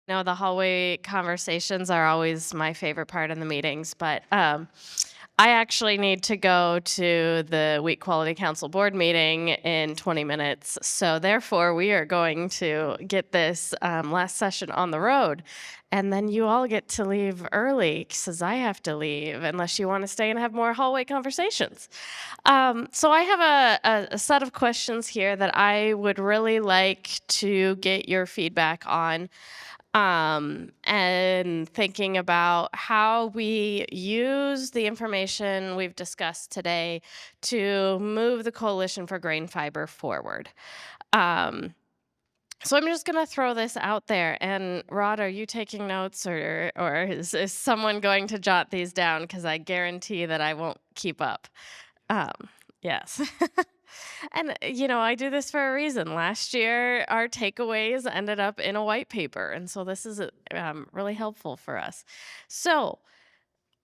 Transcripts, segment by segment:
No, the hallway conversations are always my favorite part in the meetings, but I actually need to go to the Wheat Quality Council board meeting in 20 minutes. So therefore, we are going to get this last session on the road. And then you all get to leave early because I have to leave unless you want to stay and have more hallway conversations. So I have a set of questions here that I would really like to get your feedback on, and thinking about how we use the information we've discussed today to move the Coalition for Grain Fiber forward. Um, so I'm just going to throw this out there. And Rod, are you taking notes, or is someone going to jot these down? Because I guarantee that I won't keep up. Um, yes. And, I do this for a reason. Last year, our takeaways ended up in a white paper. And so this is really helpful for us. So,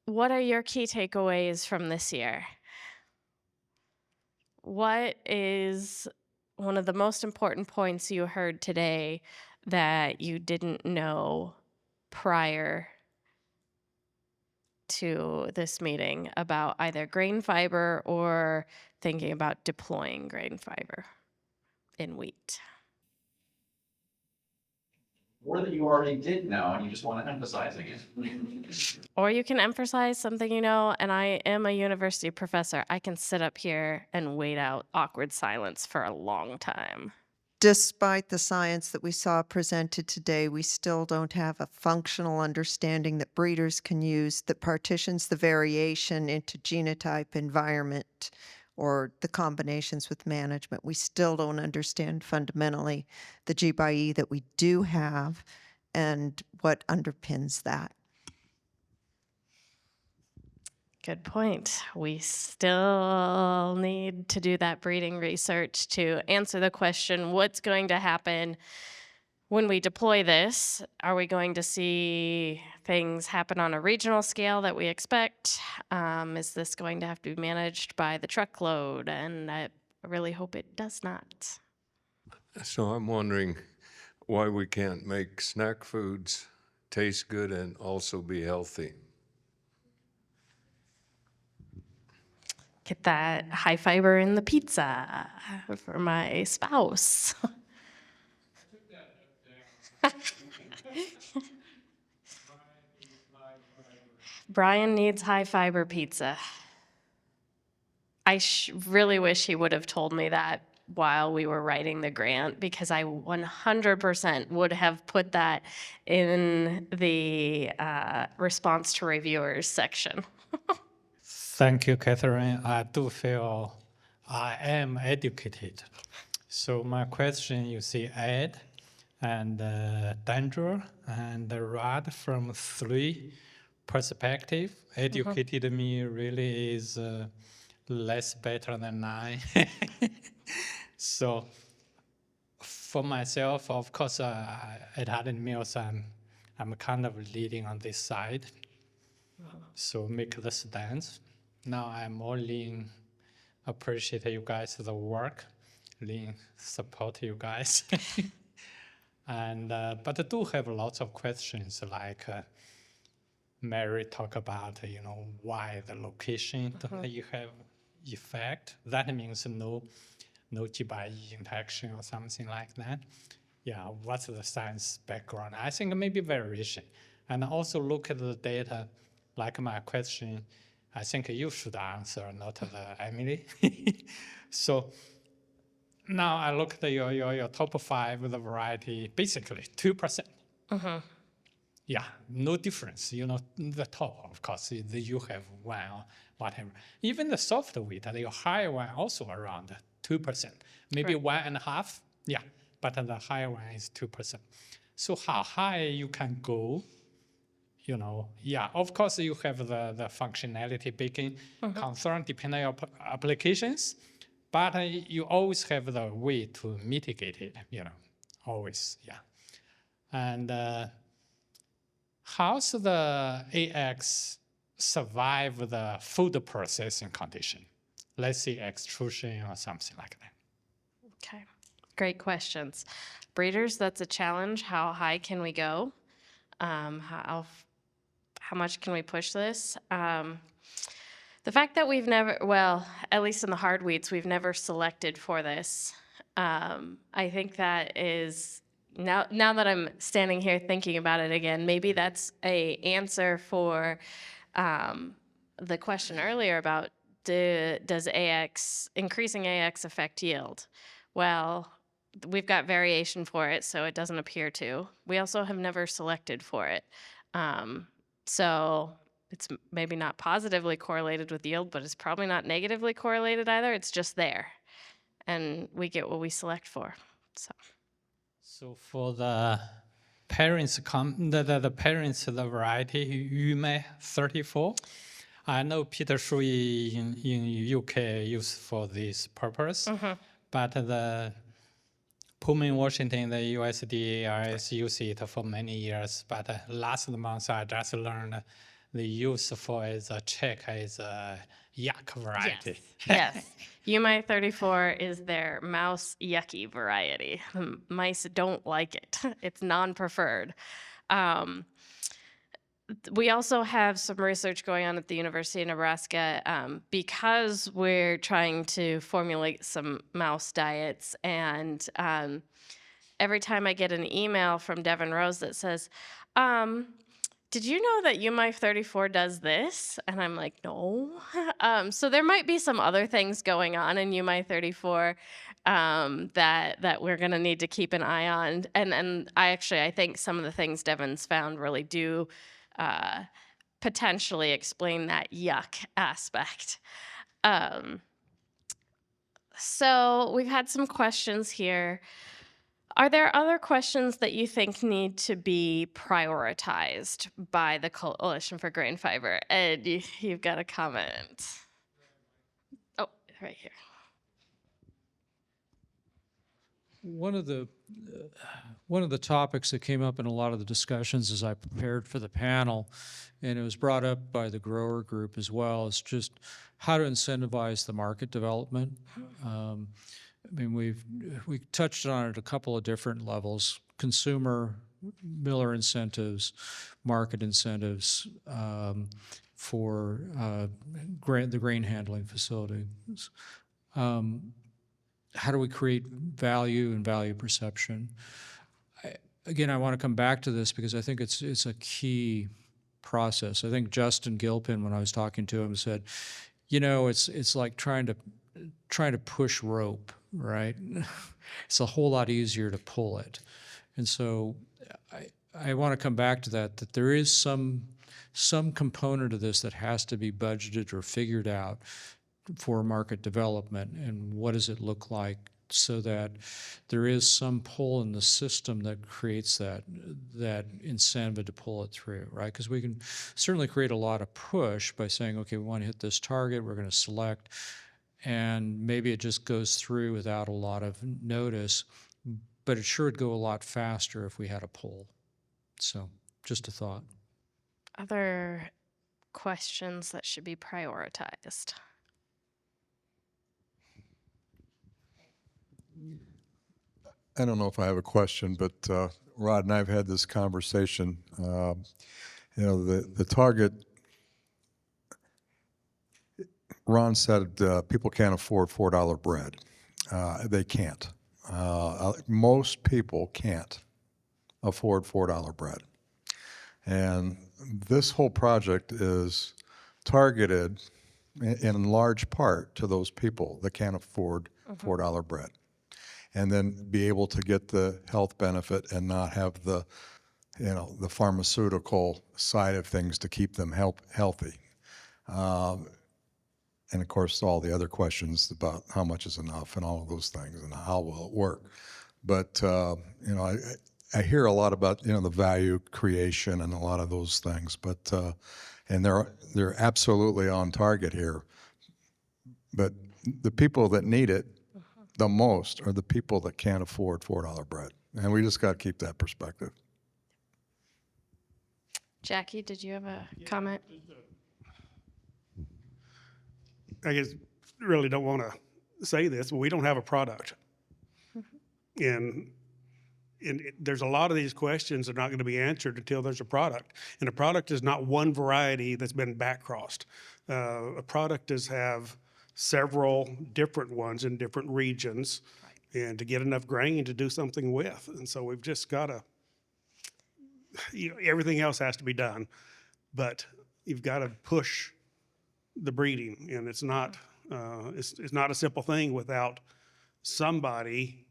what are your key takeaways from this year? What is one of the most important points you heard today that you didn't know prior to this meeting about either grain fiber or thinking about deploying grain fiber in wheat? Or that you already did know and you just want to emphasize again. Or you can emphasize something and I am a university professor. I can sit up here and wait out awkward silence for a long time. Despite the science that we saw presented today, we still don't have a functional understanding that breeders can use that partitions the variation into genotype, environment, or the combinations with management. We still don't understand fundamentally the G by E that we do have and what underpins that. Good point. We still need to do that breeding research to answer the question, what's going to happen when we deploy this? Are we going to see things happen on a regional scale that we expect? Is this going to have to be managed by the truckload? And I really hope it does not. So I'm wondering why we can't make snack foods taste good and also be healthy. Get that high fiber in the pizza for my spouse. Brian needs high fiber pizza. I really wish he would have told me that while we were writing the grant, because I 100% would have put that in the response to reviewers section. Thank you, Katherine. I do feel I am educated. So my question, you see Ed and Dandra and Rod from 3 perspective educated me really is less better than 9. So for myself, of course, at Hardin Mills, I'm kind of leading on this side. So make the stance. Now I'm more lean, appreciate you guys the work, lean support you guys. And but I do have lots of questions like Mary talk about why the location you have effect. That means no G/E interaction or something like that. Yeah, what's the science background? I think maybe variation. And also look at the data, like my question, I think you should answer, not Emily. So now I look at your top 5 with the variety, basically 2%. Yeah, no difference. The top, of course, you have 1 or whatever. Even the soft wheat, the higher one also around 2%, maybe Right. 1.5. Yeah, but the higher one is 2%. So how high you can go? Yeah, of course you have the functionality baking concern depending on applications, but you always have the way to mitigate it, always, yeah. And how's the AX survive the food processing condition? Let's say extrusion or something like that. Okay, great questions. Breeders, that's a challenge. How high can we go? How much can we push this? The fact that we've never, well, at least in the hard wheats, we've never selected for this. I think that is, now that I'm standing here thinking about it again, maybe that's a answer for the question earlier about does increasing AX affect yield? Well, we've got variation for it, so it doesn't appear to. We also have never selected for it. So it's maybe not positively correlated with yield, but it's probably not negatively correlated either. It's just there. And we get what we select for. So for the parents, the parents of the variety, Yume 34, I know Peter Shui in UK used for this purpose, but the Pullman, Washington, the USDA-ARS use it for many years. But last month I just learned the use for as a check is a yuck variety. Yes. UMI 34 is their mouse yucky variety. The mice don't like it. It's non-preferred. We also have some research going on at the University of Nebraska because we're trying to formulate some mouse diets. And every time I get an email from Devin Rose that says, did you know that UMI 34 does this? And I'm like, no. So there might be some other things going on in UMI 34 that we're going to need to keep an eye on. And I think some of the things Devin's found really do potentially explain that yuck aspect. So we've had some questions here. Are there other questions that you think need to be prioritized by the Coalition for Grain Fiber? Ed, you've got a comment. Oh, right here. One of the topics that came up in a lot of the discussions as I prepared for the panel, and it was brought up by the grower group as well, is just how to incentivize the market development. I mean, we touched on it at a couple of different levels: consumer, miller incentives, market incentives for the grain handling facilities. How do we create value and value perception? Again, I want to come back to this because I think it's a key process. I think Justin Gilpin, when I was talking to him, said, you know, it's like trying to push rope, right? It's a whole lot easier to pull it. And so I want to come back to that there is some component of this that has to be budgeted or figured out for market development, and what does it look like so that there is some pull in the system that creates that incentive to pull it through, right? Because we can certainly create a lot of push by saying, okay, we want to hit this target, we're going to select, and maybe it just goes through without a lot of notice, but it sure would go a lot faster if we had a pull. So just a thought. Other questions that should be prioritized? I don't know if I have a question, but Rod and I have had this conversation. You know, the target, Ron said people can't afford $4 bread. They can't. Most people can't afford $4 bread. And this whole project is targeted in large part to those people that can't afford $4 bread. And then be able to get the health benefit and not have the, you know, the pharmaceutical side of things to keep them healthy. And of course, all the other questions about how much is enough and all of those things and how will it work. But, you know, I hear a lot about, you know, the value creation and a lot of those things, but, and they're absolutely on target here. But the people that need it the most are the people that can't afford $4 bread. And we just got to keep that perspective. Jackie, did you have a comment? I guess really don't want to say this, but we don't have a product. And there's a lot of these questions that are not going to be answered until there's a product. And a product is not one variety that's been back-crossed. A product does have several different ones in different regions, and to get enough grain to do something with. And so we've just got to, everything else has to be done, but you've got to push the breeding, and it's not a simple thing without somebody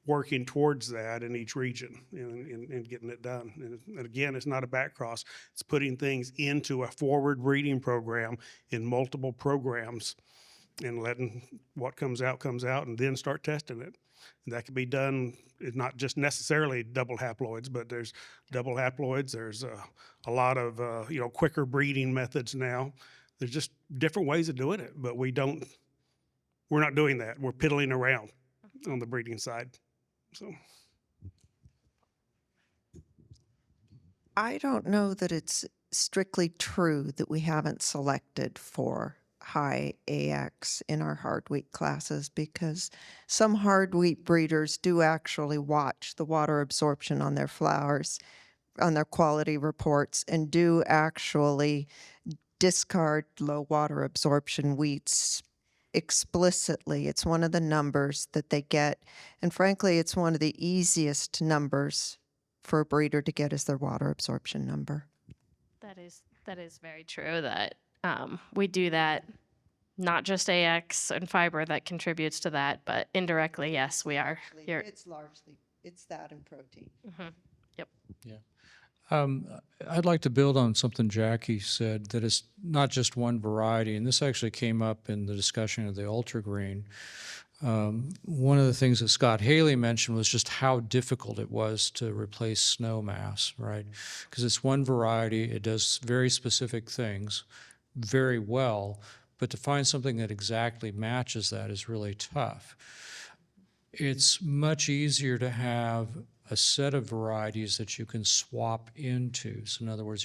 working towards that in each region and getting it done. And again, it's not a back cross. It's putting things into a forward breeding program in multiple programs and letting what comes out, and then start testing it. And that can be done, it's not just necessarily double haploids, but there's double haploids. There's a lot of, quicker breeding methods now. There's just different ways of doing it, but we're not doing that. We're piddling around on the breeding side. So I don't know that it's strictly true that we haven't selected for high AX in our hard wheat classes, because some hard wheat breeders do actually watch the water absorption on their flowers, on their quality reports, and do actually discard low water absorption wheats explicitly. It's one of the numbers that they get. And frankly, it's one of the easiest numbers for a breeder to get is their water absorption number. That is very true that we do that, not just AX and fiber that contributes to that, but indirectly, yes, we are. It's largely, it's that and protein. Yep. Yeah. I'd like to build on something Jackie said, that it's not just one variety, and this actually came up in the discussion of the ultra green. One of the things that Scott Haley mentioned was just how difficult it was to replace snow mass, right? Because it's one variety, it does very specific things very well, but to find something that exactly matches that is really tough. It's much easier to have a set of varieties that you can swap into. So in other words,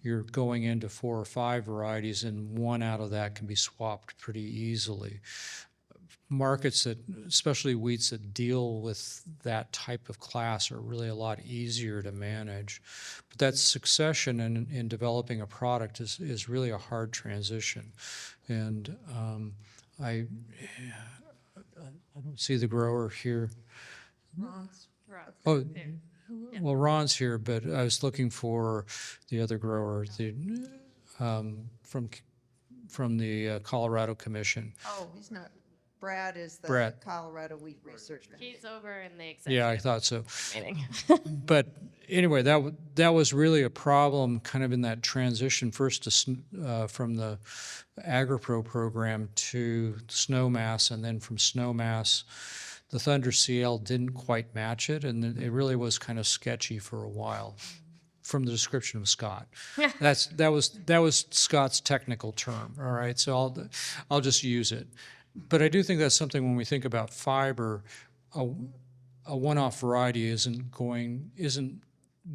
you're going into 4 or 5 varieties, and one out of that can be swapped pretty easily. Markets that, especially wheats that deal with that type of class, are really a lot easier to manage. But that succession in developing a product is really a hard transition. And I don't see the grower here. Oh, well, Ron's here, but I was looking for the other grower, from the Colorado Commission. Oh, he's not. Brad is the Brad. Colorado Wheat Research Foundation. He's over in the executive Yeah, I thought so. meeting. But anyway, that was really a problem kind of in that transition first to, from the AgriPro program to SnowMass, and then from SnowMass, the Thunder CL didn't quite match it, and it really was kind of sketchy for a while from the description of Scott. That was Scott's technical term, all right? So I'll just use it. But I do think that's something when we think about fiber, a one-off variety isn't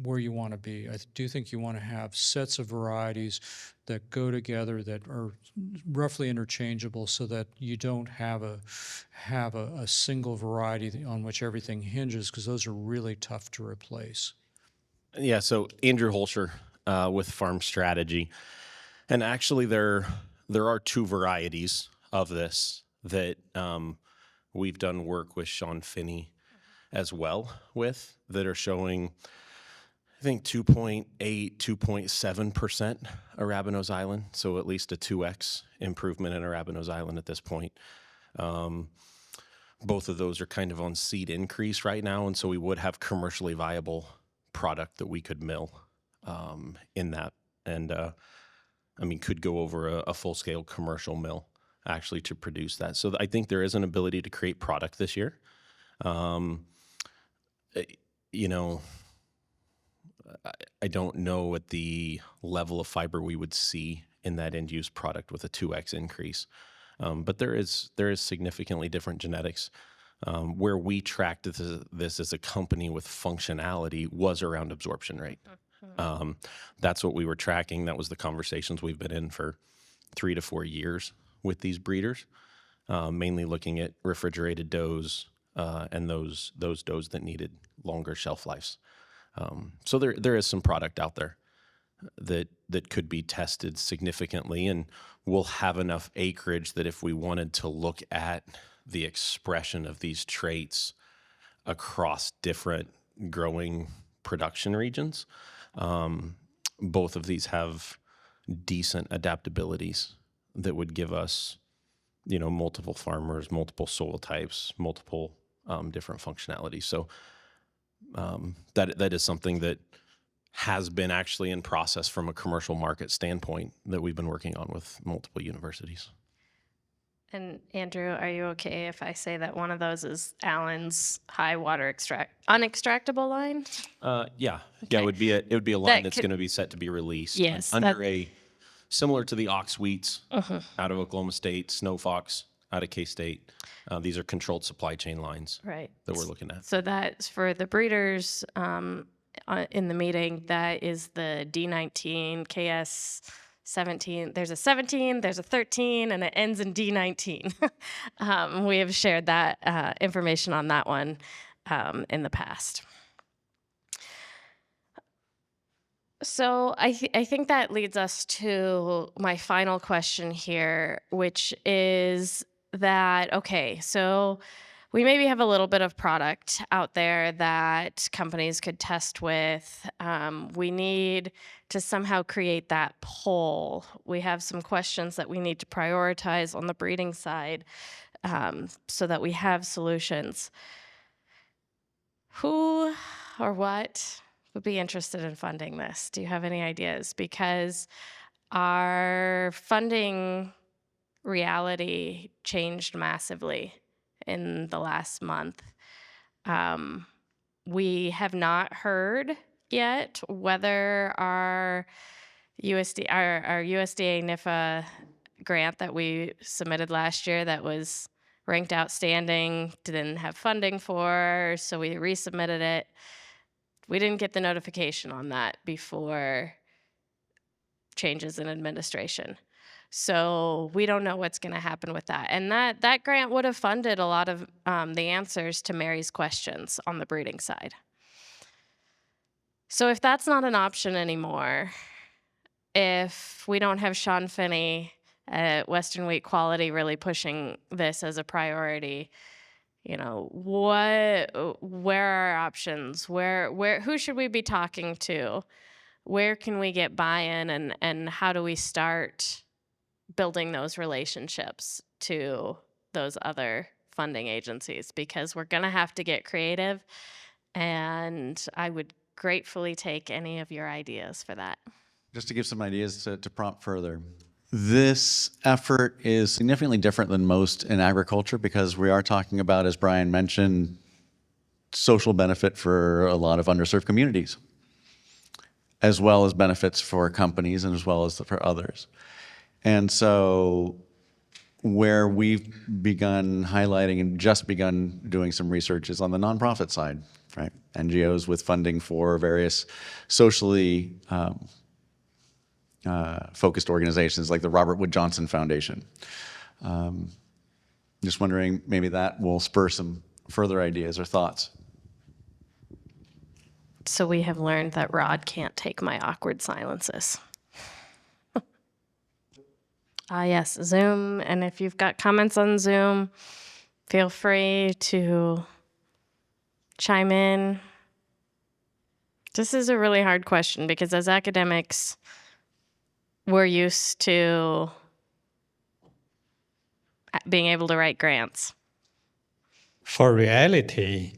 where you want to be. I do think you want to have sets of varieties that go together that are roughly interchangeable, so that you don't have a single variety on which everything hinges, because those are really tough to replace. Yeah, so Andrew Holscher with Farm Strategy. And actually there are 2 varieties of this that we've done work with Sean Finnie as well with, that are showing, I think, 2.8, 2.7% Arabinose Island, so at least a 2x improvement in Arabinose Island at this point. Both of those are kind of on seed increase right now, and so we would have commercially viable product that we could mill in that, and could go over a full-scale commercial mill actually to produce that. So I think there is an ability to create product this year. I don't know at the level of fiber we would see in that end-use product with a 2x increase. But there is significantly different genetics. Where we tracked this as a company with functionality was around absorption rate. That's what we were tracking. That was the conversations we've been in for 3 to 4 years with these breeders, mainly looking at refrigerated doughs, and those doughs that needed longer shelf lives. So there is some product out there that could be tested significantly, and we'll have enough acreage that if we wanted to look at the expression of these traits across different growing production regions, both of these have decent adaptabilities that would give us, multiple farmers, multiple soil types, multiple different functionalities. So that is something that has been actually in process from a commercial market standpoint that we've been working on with multiple universities. And Andrew, are you okay if I say that one of those is Allen's high water unextractable line? Yeah, Okay. it would be a line That that's could- going to be set to be released Yes, under similar to the ox wheats out of Oklahoma State, Snow Fox out of K-State. These are controlled supply chain lines Right. that we're looking at. So that's for the breeders in the meeting. That is the D19 KS 17. There's a 17, there's a 13, and it ends in D19. We have shared that information on that one in the past. So I think that leads us to my final question here, which is that, okay, so we maybe have a little bit of product out there that companies could test with. We need to somehow create that poll. We have some questions that we need to prioritize on the breeding side so that we have solutions. Who or what would be interested in funding this? Do you have any ideas? Because our funding reality changed massively in the last month. We have not heard yet whether our USDA NIFA grant that we submitted last year that was ranked outstanding didn't have funding for, so we resubmitted it. We didn't get the notification on that before changes in administration. So we don't know what's going to happen with that. And that grant would have funded a lot of the answers to Mary's questions on the breeding side. So if that's not an option anymore, if we don't have Sean Finnie at Western Wheat Quality really pushing this as a priority, where are our options? Who should we be talking to? Where can we get buy-in, and how do we start building those relationships to those other funding agencies? Because we're going to have to get creative, and I would gratefully take any of your ideas for that. Just to give some ideas to prompt further. This effort is significantly different than most in agriculture because we are talking about, as Brian mentioned, social benefit for a lot of underserved communities, as well as benefits for companies and as well as for others. And so where we've begun highlighting and just begun doing some research is on the nonprofit side, right? NGOs with funding for various socially focused organizations like the Robert Wood Johnson Foundation. Just wondering, maybe that will spur some further ideas or thoughts. So we have learned that Rod can't take my awkward silences. Yes, Zoom. And if you've got comments on Zoom, feel free to chime in. This is a really hard question because as academics, we're used to being able to write grants. For reality,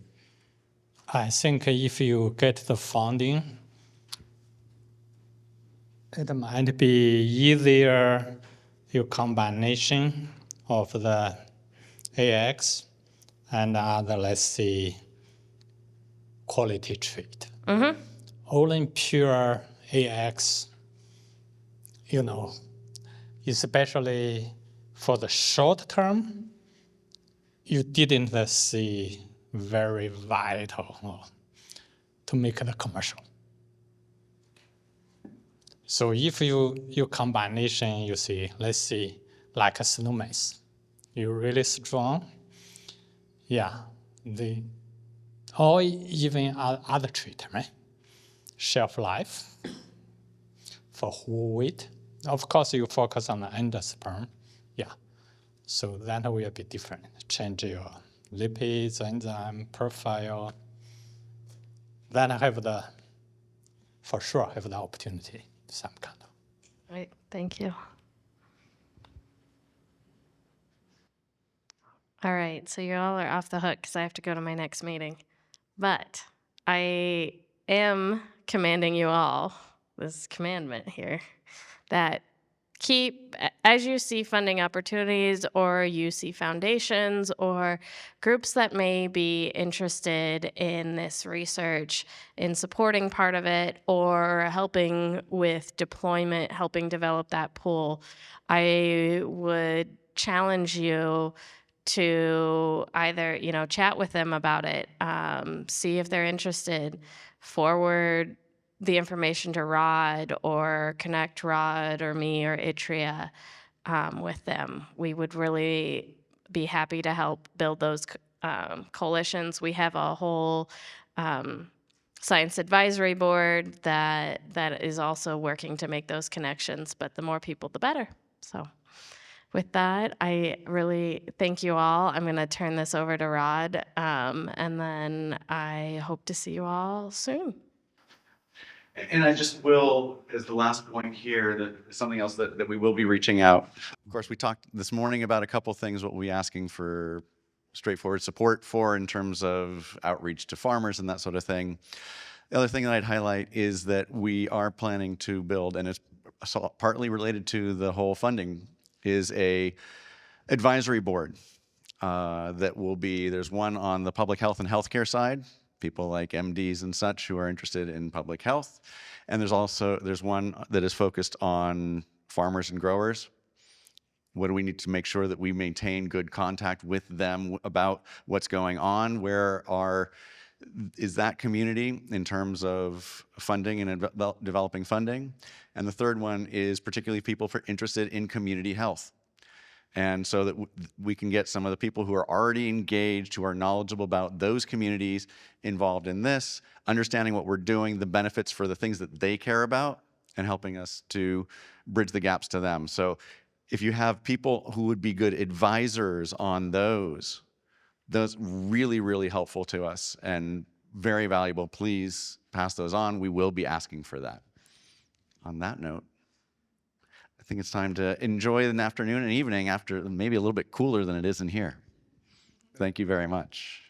I think if you get the funding, it might be easier your combination of the AX and other, let's say, quality trait. Mm-hmm. Only pure AX, especially for the short term, you didn't see very vital to make it commercial. So if your combination, you see, let's see, like a snowmass, you're really strong, yeah, or even other treatment, shelf life for whole wheat. Of course, you focus on the endosperm, yeah. So that will be different. Change your lipids, enzyme profile. Then I have for sure have the opportunity, some kind of. Right. Thank you. All right. So you all are off the hook because I have to go to my next meeting. But I am commanding you all, this commandment here, that as you see funding opportunities or you see foundations or groups that may be interested in this research, in supporting part of it or helping with deployment, helping develop that pool, I would challenge you to either, chat with them about it, see if they're interested, forward the information to Rod or connect Rod or me or Itria with them. We would really be happy to help build those coalitions. We have a whole science advisory board that is also working to make those connections, but the more people, the better. So with that, I really thank you all. I'm going to turn this over to Rod, and then I hope to see you all soon. And I just will, as the last point here, that something else that we will be reaching out. Of course, we talked this morning about a couple things, what we'll be asking for straightforward support for in terms of outreach to farmers and that sort of thing. The other thing that I'd highlight is that we are planning to build, and it's partly related to the whole funding, is a advisory board that will be, there's one on the public health and healthcare side, people like MDs and such who are interested in public health. And there's one that is focused on farmers and growers. What do we need to make sure that we maintain good contact with them about what's going on? Is that community in terms of funding and developing funding? And the third one is particularly people interested in community health. And so that we can get some of the people who are already engaged, who are knowledgeable about those communities involved in this, understanding what we're doing, the benefits for the things that they care about, and helping us to bridge the gaps to them. So if you have people who would be good advisors on those really, really helpful to us and very valuable, please pass those on. We will be asking for that. On that note, I think it's time to enjoy an afternoon and evening after maybe a little bit cooler than it is in here. Thank you very much.